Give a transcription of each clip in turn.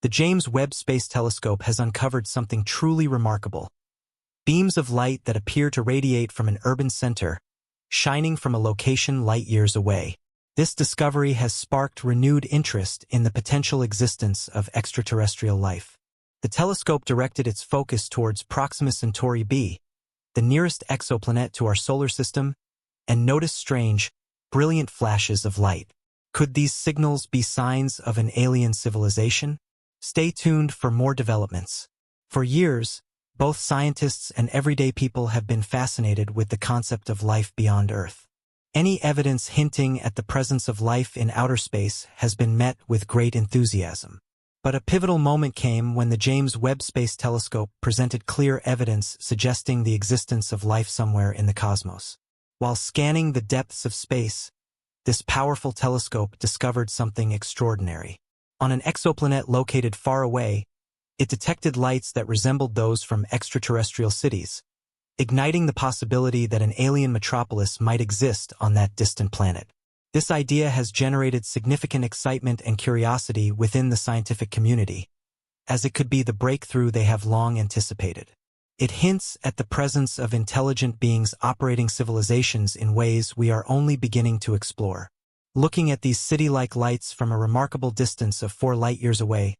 The James Webb Space Telescope has uncovered something truly remarkable. Beams of light that appear to radiate from an urban center, shining from a location light years away. This discovery has sparked renewed interest in the potential existence of extraterrestrial life. The telescope directed its focus towards Proxima Centauri b, the nearest exoplanet to our solar system, and noticed strange, brilliant flashes of light. Could these signals be signs of an alien civilization? Stay tuned for more developments. For years, both scientists and everyday people have been fascinated with the concept of life beyond Earth. Any evidence hinting at the presence of life in outer space has been met with great enthusiasm. But a pivotal moment came when the James Webb Space Telescope presented clear evidence suggesting the existence of life somewhere in the cosmos. While scanning the depths of space, this powerful telescope discovered something extraordinary. On an exoplanet located far away, it detected lights that resembled those from extraterrestrial cities, igniting the possibility that an alien metropolis might exist on that distant planet. This idea has generated significant excitement and curiosity within the scientific community, as it could be the breakthrough they have long anticipated. It hints at the presence of intelligent beings operating civilizations in ways we are only beginning to explore. Looking at these city-like lights from a remarkable distance of 4 light-years away,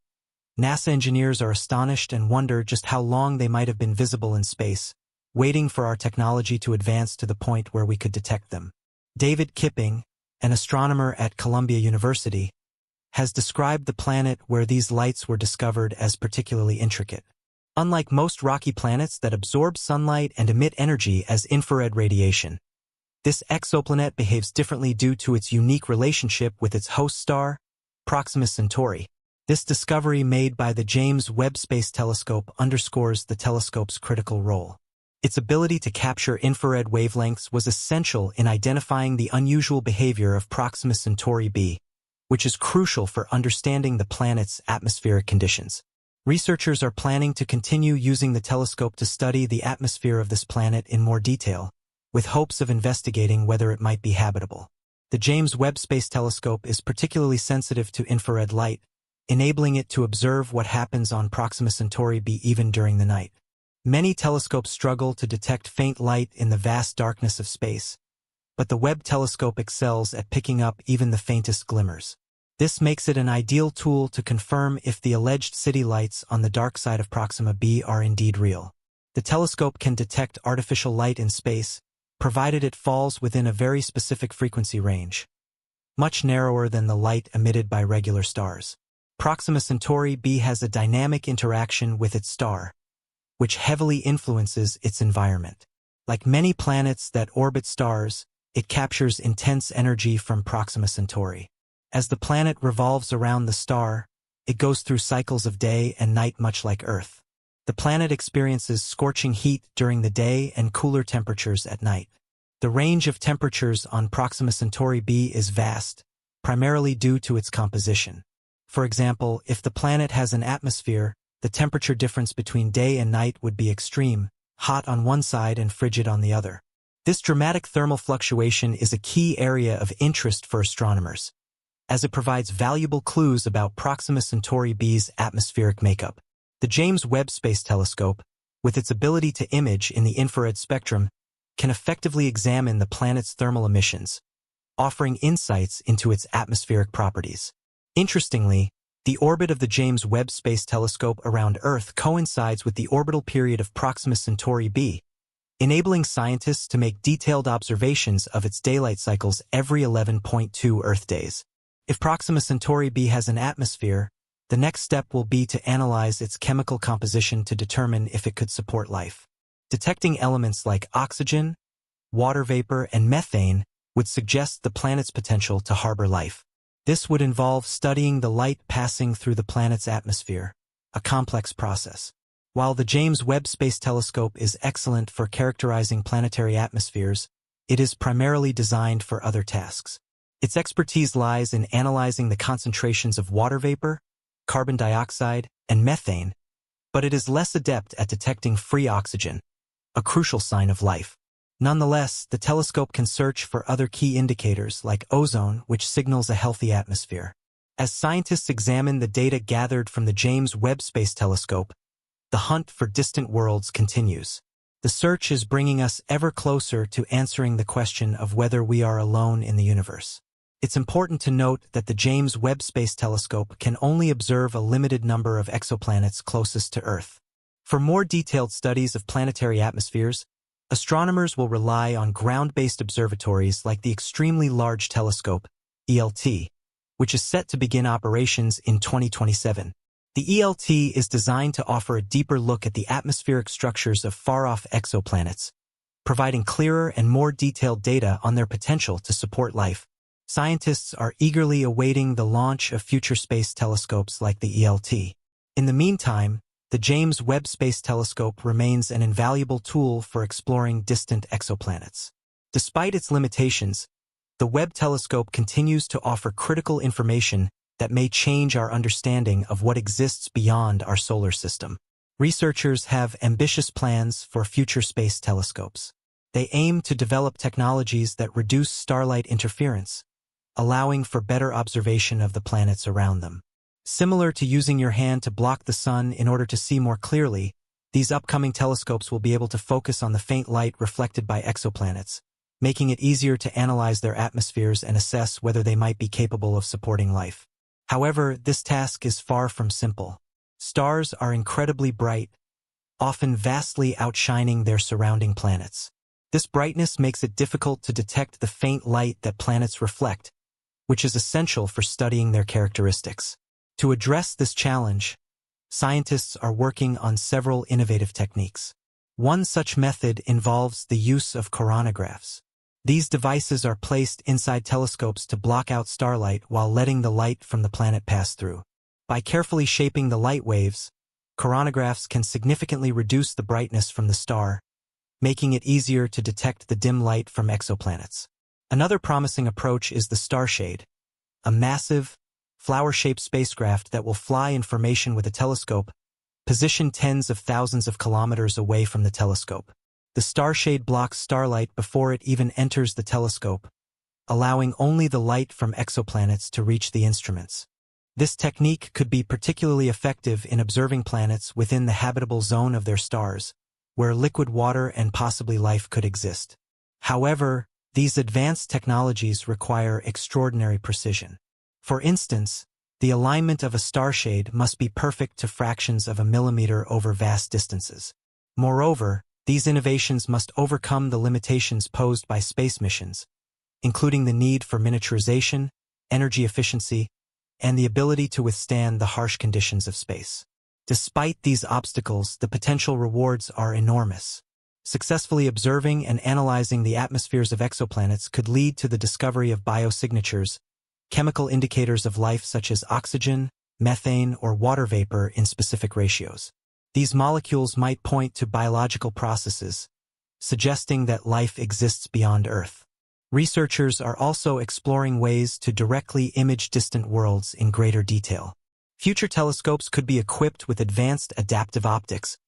NASA engineers are astonished and wonder just how long they might have been visible in space, waiting for our technology to advance to the point where we could detect them. David Kipping, an astronomer at Columbia University, has described the planet where these lights were discovered as particularly intricate. Unlike most rocky planets that absorb sunlight and emit energy as infrared radiation, this exoplanet behaves differently due to its unique relationship with its host star, Proxima Centauri. This discovery made by the James Webb Space Telescope underscores the telescope's critical role. Its ability to capture infrared wavelengths was essential in identifying the unusual behavior of Proxima Centauri b, which is crucial for understanding the planet's atmospheric conditions. Researchers are planning to continue using the telescope to study the atmosphere of this planet in more detail, with hopes of investigating whether it might be habitable. The James Webb Space Telescope is particularly sensitive to infrared light, enabling it to observe what happens on Proxima Centauri b even during the night. Many telescopes struggle to detect faint light in the vast darkness of space, but the Webb telescope excels at picking up even the faintest glimmers. This makes it an ideal tool to confirm if the alleged city lights on the dark side of Proxima b are indeed real. The telescope can detect artificial light in space, provided it falls within a very specific frequency range, much narrower than the light emitted by regular stars. Proxima Centauri b has a dynamic interaction with its star, which heavily influences its environment. Like many planets that orbit stars, it captures intense energy from Proxima Centauri. As the planet revolves around the star, it goes through cycles of day and night much like Earth. The planet experiences scorching heat during the day and cooler temperatures at night. The range of temperatures on Proxima Centauri b is vast, primarily due to its composition. For example, if the planet has an atmosphere, the temperature difference between day and night would be extreme, hot on one side and frigid on the other. This dramatic thermal fluctuation is a key area of interest for astronomers, as it provides valuable clues about Proxima Centauri b's atmospheric makeup. The James Webb Space Telescope, with its ability to image in the infrared spectrum, can effectively examine the planet's thermal emissions, offering insights into its atmospheric properties. Interestingly, the orbit of the James Webb Space Telescope around Earth coincides with the orbital period of Proxima Centauri b, enabling scientists to make detailed observations of its daylight cycles every 11.2 Earth days. If Proxima Centauri b has an atmosphere, the next step will be to analyze its chemical composition to determine if it could support life. Detecting elements like oxygen, water vapor, and methane would suggest the planet's potential to harbor life. This would involve studying the light passing through the planet's atmosphere, a complex process. While the James Webb Space Telescope is excellent for characterizing planetary atmospheres, it is primarily designed for other tasks. Its expertise lies in analyzing the concentrations of water vapor, carbon dioxide, and methane, but it is less adept at detecting free oxygen, a crucial sign of life. Nonetheless, the telescope can search for other key indicators like ozone, which signals a healthy atmosphere. As scientists examine the data gathered from the James Webb Space Telescope, the hunt for distant worlds continues. The search is bringing us ever closer to answering the question of whether we are alone in the universe. It's important to note that the James Webb Space Telescope can only observe a limited number of exoplanets closest to Earth. For more detailed studies of planetary atmospheres, astronomers will rely on ground-based observatories like the Extremely Large Telescope, ELT, which is set to begin operations in 2027. The ELT is designed to offer a deeper look at the atmospheric structures of far-off exoplanets, providing clearer and more detailed data on their potential to support life. Scientists are eagerly awaiting the launch of future space telescopes like the ELT. In the meantime, the James Webb Space Telescope remains an invaluable tool for exploring distant exoplanets. Despite its limitations, the Webb telescope continues to offer critical information that may change our understanding of what exists beyond our solar system. Researchers have ambitious plans for future space telescopes. They aim to develop technologies that reduce starlight interference, allowing for better observation of the planets around them. Similar to using your hand to block the sun in order to see more clearly, these upcoming telescopes will be able to focus on the faint light reflected by exoplanets, making it easier to analyze their atmospheres and assess whether they might be capable of supporting life. However, this task is far from simple. Stars are incredibly bright, often vastly outshining their surrounding planets. This brightness makes it difficult to detect the faint light that planets reflect, which is essential for studying their characteristics. To address this challenge, scientists are working on several innovative techniques. One such method involves the use of coronagraphs. These devices are placed inside telescopes to block out starlight while letting the light from the planet pass through. By carefully shaping the light waves, coronagraphs can significantly reduce the brightness from the star, making it easier to detect the dim light from exoplanets. Another promising approach is the Starshade, a massive, flower-shaped spacecraft that will fly in formation with a telescope, positioned tens of thousands of kilometers away from the telescope. The Starshade blocks starlight before it even enters the telescope, allowing only the light from exoplanets to reach the instruments. This technique could be particularly effective in observing planets within the habitable zone of their stars, where liquid water and possibly life could exist. However, these advanced technologies require extraordinary precision. For instance, the alignment of a starshade must be perfect to fractions of a millimeter over vast distances. Moreover, these innovations must overcome the limitations posed by space missions, including the need for miniaturization, energy efficiency, and the ability to withstand the harsh conditions of space. Despite these obstacles, the potential rewards are enormous. Successfully observing and analyzing the atmospheres of exoplanets could lead to the discovery of biosignatures, chemical indicators of life such as oxygen, methane, or water vapor in specific ratios. These molecules might point to biological processes, suggesting that life exists beyond Earth. Researchers are also exploring ways to directly image distant worlds in greater detail. Future telescopes could be equipped with advanced adaptive optics,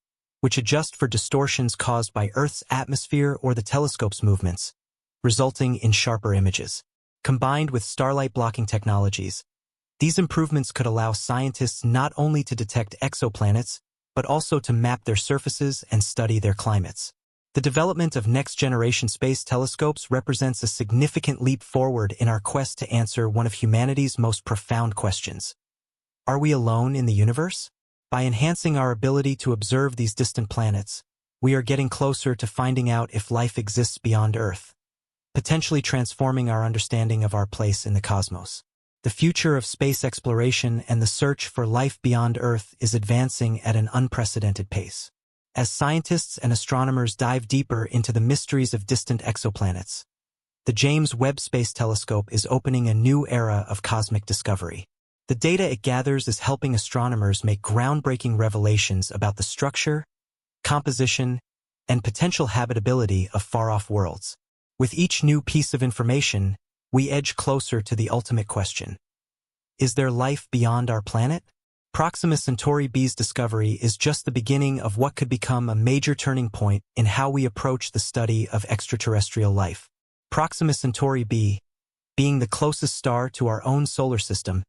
which adjust for distortions caused by Earth's atmosphere or the telescope's movements, resulting in sharper images. Combined with starlight blocking technologies, these improvements could allow scientists not only to detect exoplanets, but also to map their surfaces and study their climates. The development of next-generation space telescopes represents a significant leap forward in our quest to answer one of humanity's most profound questions. Are we alone in the universe? By enhancing our ability to observe these distant planets, we are getting closer to finding out if life exists beyond Earth, potentially transforming our understanding of our place in the cosmos. The future of space exploration and the search for life beyond Earth is advancing at an unprecedented pace. As scientists and astronomers dive deeper into the mysteries of distant exoplanets, the James Webb Space Telescope is opening a new era of cosmic discovery. The data it gathers is helping astronomers make groundbreaking revelations about the structure, composition, and potential habitability of far-off worlds. With each new piece of information, we edge closer to the ultimate question. Is there life beyond our planet? Proxima Centauri B's discovery is just the beginning of what could become a major turning point in how we approach the study of extraterrestrial life. Proxima Centauri B, being the closest star to our own solar system,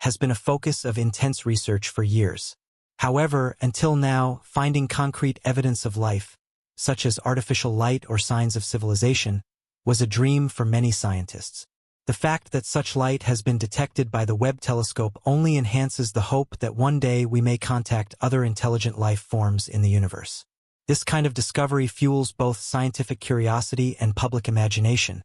has been a focus of intense research for years. However, until now, finding concrete evidence of life, such as artificial light or signs of civilization, was a dream for many scientists. The fact that such light has been detected by the Webb telescope only enhances the hope that one day we may contact other intelligent life forms in the universe. This kind of discovery fuels both scientific curiosity and public imagination,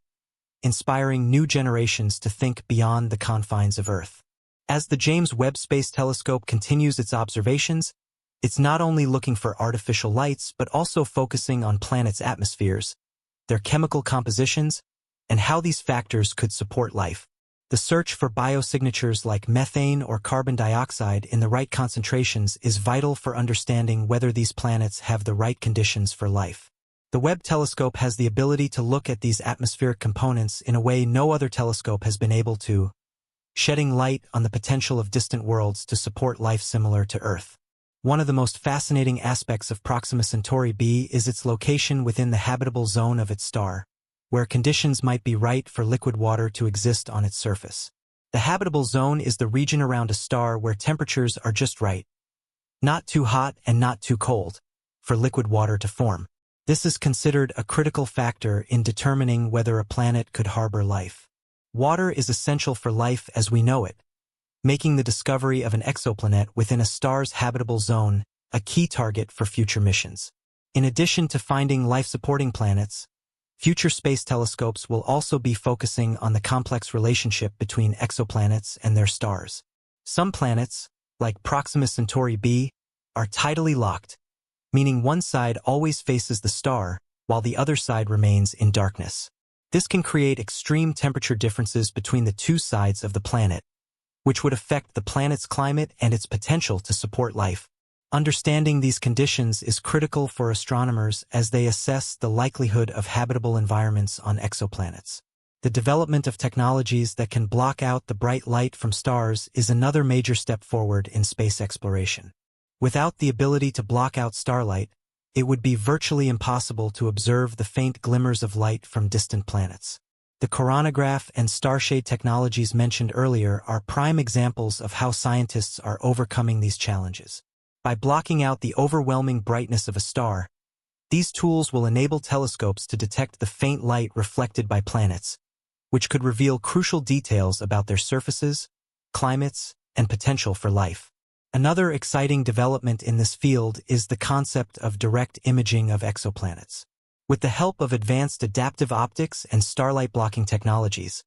inspiring new generations to think beyond the confines of Earth. As the James Webb Space Telescope continues its observations, it's not only looking for artificial lights but also focusing on planets' atmospheres, their chemical compositions, and how these factors could support life. The search for biosignatures like methane or carbon dioxide in the right concentrations is vital for understanding whether these planets have the right conditions for life. The Webb telescope has the ability to look at these atmospheric components in a way no other telescope has been able to, shedding light on the potential of distant worlds to support life similar to Earth. One of the most fascinating aspects of Proxima Centauri b is its location within the habitable zone of its star, where conditions might be right for liquid water to exist on its surface. The habitable zone is the region around a star where temperatures are just right, not too hot and not too cold, for liquid water to form. This is considered a critical factor in determining whether a planet could harbor life. Water is essential for life as we know it, making the discovery of an exoplanet within a star's habitable zone a key target for future missions. In addition to finding life-supporting planets, future space telescopes will also be focusing on the complex relationship between exoplanets and their stars. Some planets, like Proxima Centauri b, are tidally locked, meaning one side always faces the star while the other side remains in darkness. This can create extreme temperature differences between the two sides of the planet, which would affect the planet's climate and its potential to support life. Understanding these conditions is critical for astronomers as they assess the likelihood of habitable environments on exoplanets. The development of technologies that can block out the bright light from stars is another major step forward in space exploration. Without the ability to block out starlight, it would be virtually impossible to observe the faint glimmers of light from distant planets. The coronagraph and starshade technologies mentioned earlier are prime examples of how scientists are overcoming these challenges. By blocking out the overwhelming brightness of a star, these tools will enable telescopes to detect the faint light reflected by planets, which could reveal crucial details about their surfaces, climates, and potential for life. Another exciting development in this field is the concept of direct imaging of exoplanets. With the help of advanced adaptive optics and starlight blocking technologies,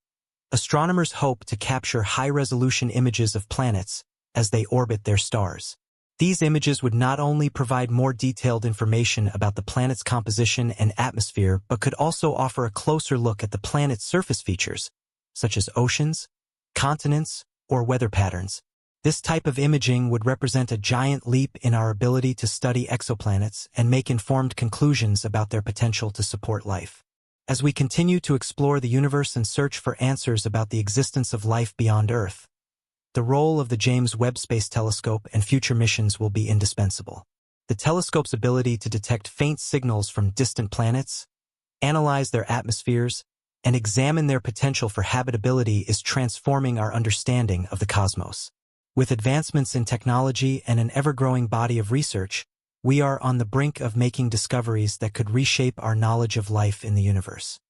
astronomers hope to capture high-resolution images of planets as they orbit their stars. These images would not only provide more detailed information about the planet's composition and atmosphere, but could also offer a closer look at the planet's surface features, such as oceans, continents, or weather patterns. This type of imaging would represent a giant leap in our ability to study exoplanets and make informed conclusions about their potential to support life. As we continue to explore the universe and search for answers about the existence of life beyond Earth, the role of the James Webb Space Telescope and future missions will be indispensable. The telescope's ability to detect faint signals from distant planets, analyze their atmospheres, and examine their potential for habitability is transforming our understanding of the cosmos. With advancements in technology and an ever-growing body of research, we are on the brink of making discoveries that could reshape our knowledge of life in the universe.